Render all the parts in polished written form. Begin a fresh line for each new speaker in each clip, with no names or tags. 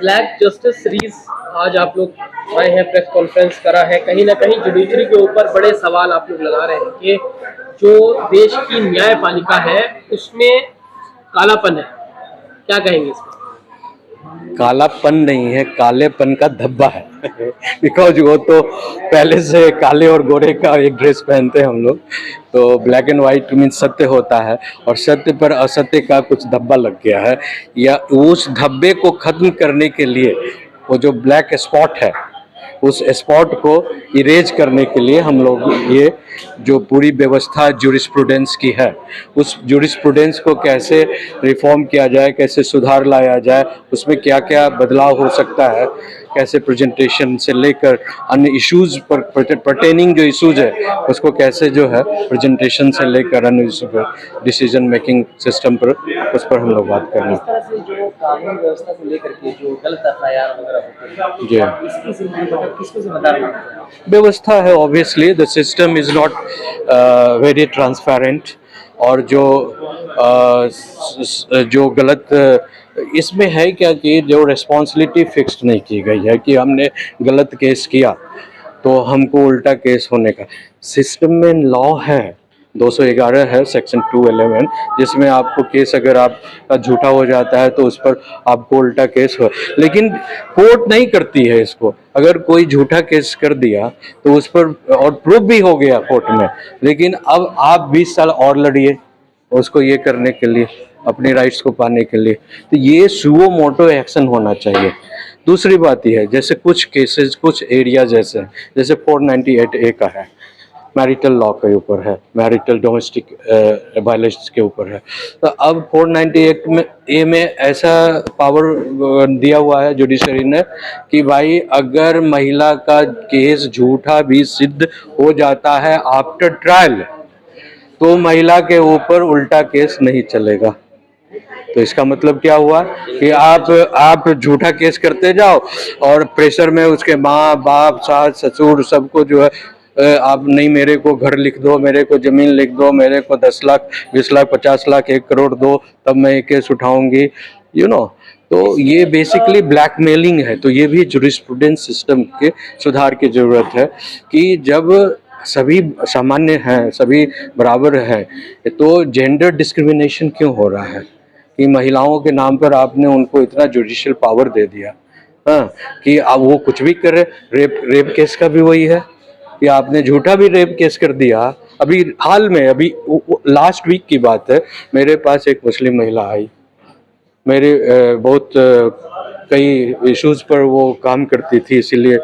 Black justice series आज आप लोग आए हैं, प्रेस कॉन्फ्रेंस करा है, कहीं ना कहीं जुडिशरी के ऊपर बड़े सवाल आप लोग लगा रहे हैं कि जो देश की न्यायपालिका है उसमें कालापन है। क्या कहेंगे इसमें?
कालापन नहीं है, कालेपन का धब्बा है। बिकॉज वो तो पहले से काले और गोरे का एक ड्रेस पहनते हैं हम लोग, तो ब्लैक एंड वाइट मीन सत्य होता है और सत्य पर असत्य का कुछ धब्बा लग गया है, या उस धब्बे को खत्म करने के लिए वो जो ब्लैक स्पॉट है उस स्पॉट को इरेज करने के लिए हम लोग ये जो पूरी व्यवस्था जूरिस्प्रूडेंस की है उस जूरिस्प्रूडेंस को कैसे रिफॉर्म किया जाए, कैसे सुधार लाया जाए, उसमें क्या क्या बदलाव हो सकता है, कैसे प्रेजेंटेशन से लेकर अन्य इश्यूज पर पर्टेनिंग जो इश्यूज है उसको कैसे जो है प्रेजेंटेशन से लेकर अन्य इश्यू पर डिसीजन मेकिंग सिस्टम पर उस पर हम लोग बात कर रहे हैं।
इस तरह से जो कानून व्यवस्था को लेकर के जो गलत एफआईआर वगैरह होते हैं
जी,
इसकी जिम्मेदारी किसको जिम्मेदार मानते हैं?
व्यवस्था है। Obviously the system is not very transparent, और जो गलत इसमें है क्या कि जो रिस्पॉन्सिबिलिटी फिक्स्ड नहीं की गई है कि हमने गलत केस किया तो हमको उल्टा केस होने का सिस्टम में लॉ है। 211 है सेक्शन 211, जिसमें आपको केस अगर आपका झूठा हो जाता है तो उस पर आपको उल्टा केस हो, लेकिन कोर्ट नहीं करती है इसको। अगर कोई झूठा केस कर दिया तो उस पर और प्रूफ भी हो गया कोर्ट में, लेकिन अब आप 20 साल और लड़िए उसको ये करने के लिए, अपने राइट्स को पाने के लिए। तो ये सुओ मोटो एक्शन होना चाहिए। दूसरी बात यह है, जैसे कुछ केसेस कुछ एरिया जैसे 498A का है, मैरिटल लॉ के ऊपर है, मैरिटल डोमेस्टिक वायलेंस के ऊपर है। तो अब 498 में ए में ऐसा पावर दिया हुआ है जुडिशरी ने कि भाई अगर महिला का केस झूठा भी सिद्ध हो जाता है आफ्टर ट्रायल तो महिला के ऊपर उल्टा केस नहीं चलेगा। तो इसका मतलब क्या हुआ कि आप झूठा केस करते जाओ और प्रेशर में उसके माँ बाप सास ससुर सबको जो है आप नहीं, मेरे को घर लिख दो, मेरे को जमीन लिख दो, मेरे को 10 लाख 20 लाख 50 लाख 1 करोड़ दो तब मैं ये केस उठाऊंगी, तो ये बेसिकली ब्लैकमेलिंग है। तो ये भी जुरिस्प्रूडेंस सिस्टम के सुधार की जरूरत है कि जब सभी सामान्य हैं, सभी बराबर हैं, तो जेंडर डिस्क्रिमिनेशन क्यों हो रहा है कि महिलाओं के नाम पर आपने उनको इतना जुडिशियल पावर दे दिया, हाँ, कि अब वो कुछ भी करे। रेप केस का भी वही है कि आपने झूठा भी रेप केस कर दिया। अभी हाल में अभी लास्ट वीक की बात है, मेरे पास एक मुस्लिम महिला आई, मेरे बहुत कई इश्यूज पर वो काम करती थी, इसीलिए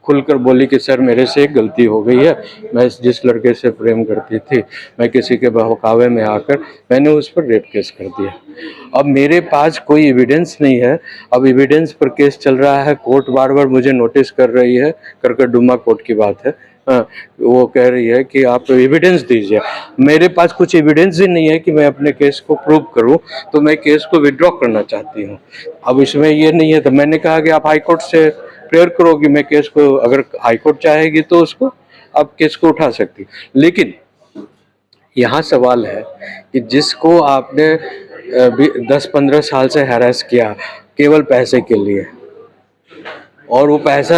खुलकर बोली कि सर मेरे से एक गलती हो गई है, मैं जिस लड़के से प्रेम करती थी मैं किसी के बहकावे में आकर मैंने उस पर रेप केस कर दिया। अब मेरे पास कोई एविडेंस नहीं है, अब एविडेंस पर केस चल रहा है, कोर्ट बार बार मुझे नोटिस कर रही है, करकटडुमा कोर्ट की बात है, वो कह रही है कि आप एविडेंस दीजिए। मेरे पास कुछ एविडेंस ही नहीं है कि मैं अपने केस को प्रूव करूं, तो मैं केस को विड्रॉ करना चाहती हूं। अब इसमें ये नहीं है, तो मैंने कहा कि आप हाई कोर्ट से प्रेयर करो कि मैं केस को, अगर हाई कोर्ट चाहेगी तो उसको आप केस को उठा सकती। लेकिन यहाँ सवाल है कि जिसको आपने 10-15 साल से हैरेस किया केवल पैसे के लिए, और वो पैसा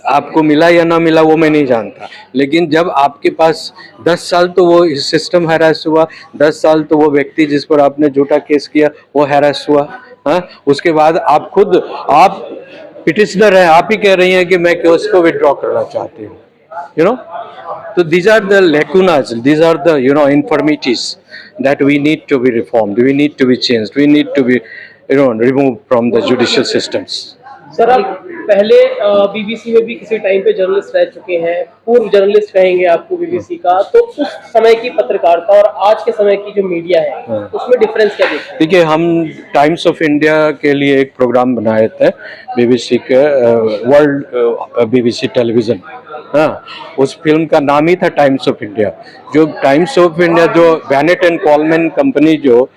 आपको मिला या ना मिला वो मैं नहीं जानता, लेकिन जब आपके पास 10 साल तो वो सिस्टम हैरेस हुआ, 10 साल तो वो व्यक्ति जिस पर आपने झूठा केस किया वो हैरेस हुआ, हाँ, उसके बाद आप खुद आप पिटिशनर हैं, आप ही कह रही हैं कि मैं केस को विड्रॉ करना चाहती हूँ, तो these are the lacunas, these are the infirmities that we need to be reformed, we need to be changed, we need to be removed from the judicial systems.
Sir आप पहले BBC में भी किसी time पे journalist रह चुके हैं, पूर्व जर्नलिस्ट कहेंगे आपको बीबीसी का, तो उस समय की पत्रकारिता और आज के समय की जो मीडिया है उसमें डिफरेंस क्या देखते हैं?
देखिए, हम टाइम्स ऑफ इंडिया के लिए एक प्रोग्राम बनाए थे बीबीसी के, वर्ल्ड बीबीसी टेलीविजन, हाँ, उस फिल्म का नाम ही था टाइम्स ऑफ इंडिया। जो टाइम्स ऑफ इंडिया जो बैनेट एंड कॉलमैन कंपनी जो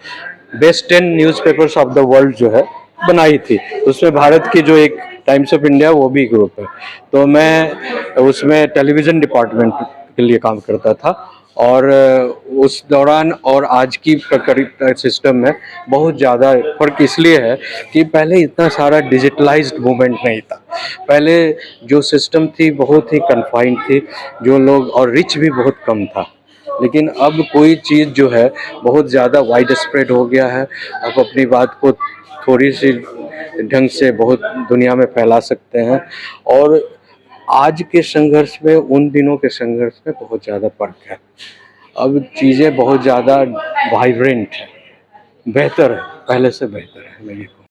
best 10 newspapers of the world जो है बनाई थी, उसमें भारत की जो एक टाइम्स ऑफ इंडिया वो भी ग्रुप है, तो मैं उसमें टेलीविज़न डिपार्टमेंट के लिए काम करता था और उस दौरान और आज की प्रक्रिया सिस्टम में बहुत ज़्यादा फ़र्क इसलिए है कि पहले इतना सारा डिजिटलाइज्ड मूवमेंट नहीं था। पहले जो सिस्टम थी बहुत ही कन्फाइंड थी, जो लोग और रिच भी बहुत कम था। लेकिन अब कोई चीज़ जो है बहुत ज़्यादा वाइड स्प्रेड हो गया है। आप अपनी बात को थोड़ी सी ढंग से बहुत दुनिया में फैला सकते हैं, और आज के संघर्ष में उन दिनों के संघर्ष में बहुत ज़्यादा फ़र्क है। अब चीज़ें बहुत ज़्यादा वाइब्रेंट है, बेहतर है, पहले से बेहतर है मैं ये कहूँ।